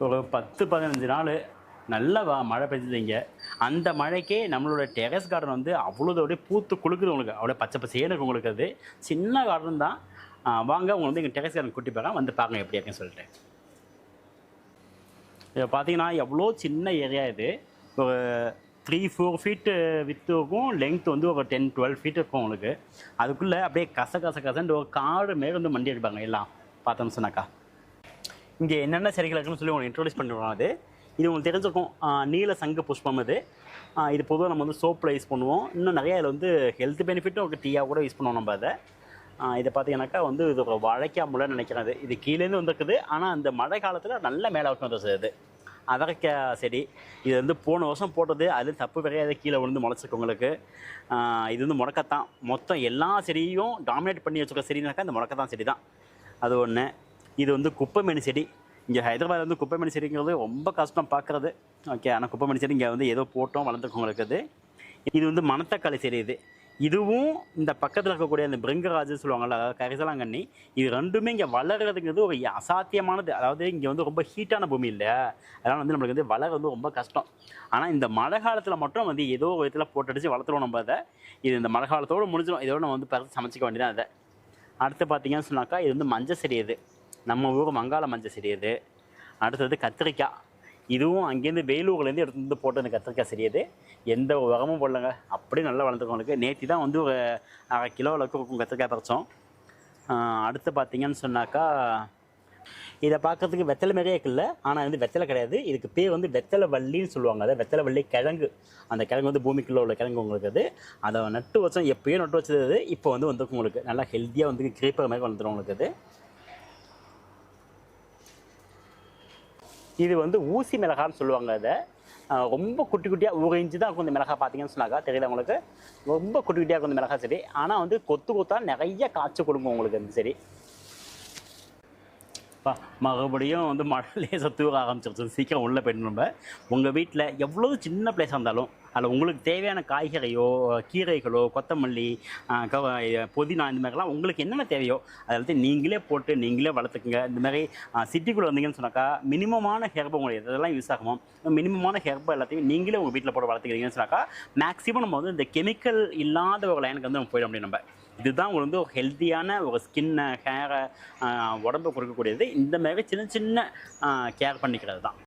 ஒரு 10-15 நாள் நல்லா மழை பெஞ்சது இங்கே. அந்த மழைக்கே நம்மளோட டெரஸ் கார்டன் வந்து அவ்வளோ அப்படியே பூத்து குலுக்குது உங்களுக்கு. அப்படியே பச்சை பசேன்னு இருக்கும் உங்களுக்கு அது. சின்ன கார்டன் தான். வாங்க உங்களை வந்து எங்கள் டெரஸ் கார்டன் கூட்டி போகிறேன். வந்து பாருங்க எப்படி இருக்குன்னு சொல்லிட்டு. இதை பார்த்தீங்கன்னா எவ்வளோ சின்ன ஏரியா இது. ஒரு 3-4 ஃபீட்டு வித்து இருக்கும். லெங்த் வந்து ஒரு 10-12 ஃபீட் இருக்கும் உங்களுக்கு. அதுக்குள்ளே அப்படியே கசன்னு ஒரு காடு மேலே வந்து மண்டி அடிப்பாங்க எல்லாம் பார்த்தோம்னு சொன்னாக்கா. இங்கே என்னென்ன செடிகள் இருக்குன்னு சொல்லி உங்களுக்கு இன்ட்ரோடியூஸ் பண்ணிடுவோம். இது உங்களுக்கு தெரிஞ்சிருக்கும். நீல சங்கு புஷ்பம் இது. இது பொதுவாக நம்ம வந்து சோப்பில் யூஸ் பண்ணுவோம். இன்னும் நிறையா இதில் வந்து ஹெல்த் பெனிஃபிட்டும் ஒரு டீயாக கூட யூஸ் பண்ணுவோம் நம்ம அதை. இதை பார்த்தீங்கன்னாக்கா வந்து இது ஒரு வாழைக்காய் முளைன்னு நினைக்கிறது. இது கீழேருந்து வந்துருக்குது. ஆனால் அந்த மழை காலத்தில் நல்ல மேலே விட்டு வந்துருச்சு இது. அவரைக்காய் செடி இது வந்து போன வருஷம் போட்டது. அது தப்பு விரையாத கீழே விழுந்து முளைச்சிருக்கு உங்களுக்கு. இது வந்து முடக்கத்தான். மொத்தம் எல்லா செடியும் டாமினேட் பண்ணி வச்சுருக்க செடினாக்கா இந்த முடக்கத்தான் செடி தான். அது ஒன்று. இது வந்து குப்பைமேனி செடி. இங்கே ஹைதராபாத்தில் வந்து குப்பைமேனி செடிங்கிறது ரொம்ப கஷ்டம் பார்க்குறது. ஓகே, ஆனால் குப்பைமேனி செடி இங்கே வந்து ஏதோ போட்டோம் வளர்ந்துருக்கு உங்களுக்கு. இது வந்து மணத்தக்காளி செடி. இதுவும் இந்த பக்கத்தில் இருக்கக்கூடிய அந்த பிருங்கராஜு சொல்லுவாங்கள்ல, அதாவது கரிசலாங்கண்ணி, இது ரெண்டுமே இங்கே வளர்கிறதுங்கிறது ஒரு அசாத்தியமானது. அதாவது இங்கே வந்து ரொம்ப ஹீட்டான பூமி இல்லை, அதனால் வந்து நம்மளுக்கு வந்து வளர வந்து ரொம்ப கஷ்டம். ஆனால் இந்த மழை காலத்தில் மட்டும் வந்து ஏதோ ஒரு விதத்தில் போட்டடிச்சு வளர்த்துருவோம் நம்ம அதை. இது இந்த மழை காலத்தோடு முடிஞ்சிடும். இதோட நம்ம வந்து பறித்து சமைச்சிக்க வேண்டியதான் அதை. அடுத்து பார்த்தீங்கன்னு சொன்னாக்கா இது வந்து மஞ்சள் செடி. இது நம்ம ஊர் மங்காள மஞ்சள் செடி. இது அடுத்தது கத்திரிக்காய். இதுவும் அங்கேருந்து வேலூர்லேருந்து எடுத்து வந்து போட்டு அந்த கத்திரிக்காய் செடி. எந்த உரமும் போடலங்க, அப்படியே நல்லா வளர்ந்துருக்கவங்களுக்கு. நேற்று தான் வந்து ஒரு 1/2 கிலோ அளவுக்கு இருக்கும் கத்திரிக்காய் பறித்தோம். அடுத்து பார்த்தீங்கன்னு சொன்னாக்கா இதை பார்க்குறதுக்கு வெத்தலை மாதிரியே இருக்குல்ல, ஆனால் வந்து வெத்தலை கிடையாது. இதுக்கு பேர் வந்து வெத்தலை வள்ளின்னு சொல்லுவாங்க. அதை வெத்தலை வள்ளி கிழங்கு. அந்த கிழங்கு வந்து பூமிக்குள்ளே உள்ள கிழங்கு உங்களுக்கு. அதை நட்டு வச்சோம். எப்போயும் நட்டு வச்சது இப்போ வந்து வந்துருக்கும் உங்களுக்கு. நல்லா ஹெல்த்தியாக வந்து கிரீப்பர் மாதிரி வளர்ந்துடும் உங்களுக்கு. இது வந்து ஊசி மிளகான்னு சொல்லுவாங்க. அதை ரொம்ப குட்டி குட்டியாக 1 இன்ச்சு தான் இருக்கும் இந்த மிளகா. பார்த்தீங்கன்னு சொன்னாக்கா தெரியல உங்களுக்கு. ரொம்ப குட்டி குட்டியாக இருக்கும் இந்த மிளகா செடி. ஆனால் வந்து கொத்தா நிறைய காய்ச்சி கொடுக்கும் உங்களுக்கு அந்த செடி. மறுபடியும் வந்து மழை லேசாக தூர ஆரம்பிச்சிருச்சு. சீக்கிரம் உள்ளே போய்ட்டு நம்ம உங்கள் வீட்டில் எவ்வளோ சின்ன பிளேஸாக இருந்தாலும் அதில் உங்களுக்கு தேவையான காய்கறியோ கீரைகளோ கொத்தமல்லி புதினா இந்த மாதிரிலாம் உங்களுக்கு என்னென்ன தேவையோ அதை நீங்களே போட்டு நீங்களே வளர்த்துக்குங்க. இந்த மாதிரி சிட்டிக்குள்ளே வந்தீங்கன்னு சொன்னாக்கா மினிமமான ஹெர்பை உங்களுக்கு இதெல்லாம் யூஸ் ஆகுமோ மினிமமான ஹெர்பை எல்லாத்தையும் நீங்களே உங்கள் வீட்டில் போட்டு வளர்த்துக்கிறீங்கன்னு சொன்னாக்கா மேக்ஸிமம் நம்ம வந்து இந்த கெமிக்கல் இல்லாத ஒரு லைனுக்கு வந்து நம்ம போயிட முடியும். நம்ம இதுதான் உங்களுக்கு வந்து ஒரு ஹெல்த்தியான ஒரு ஸ்கின்னை ஹேரை உடம்பு கொடுக்கக்கூடியது. இந்த மாதிரி சின்ன கேர் பண்ணிக்கிறது தான்.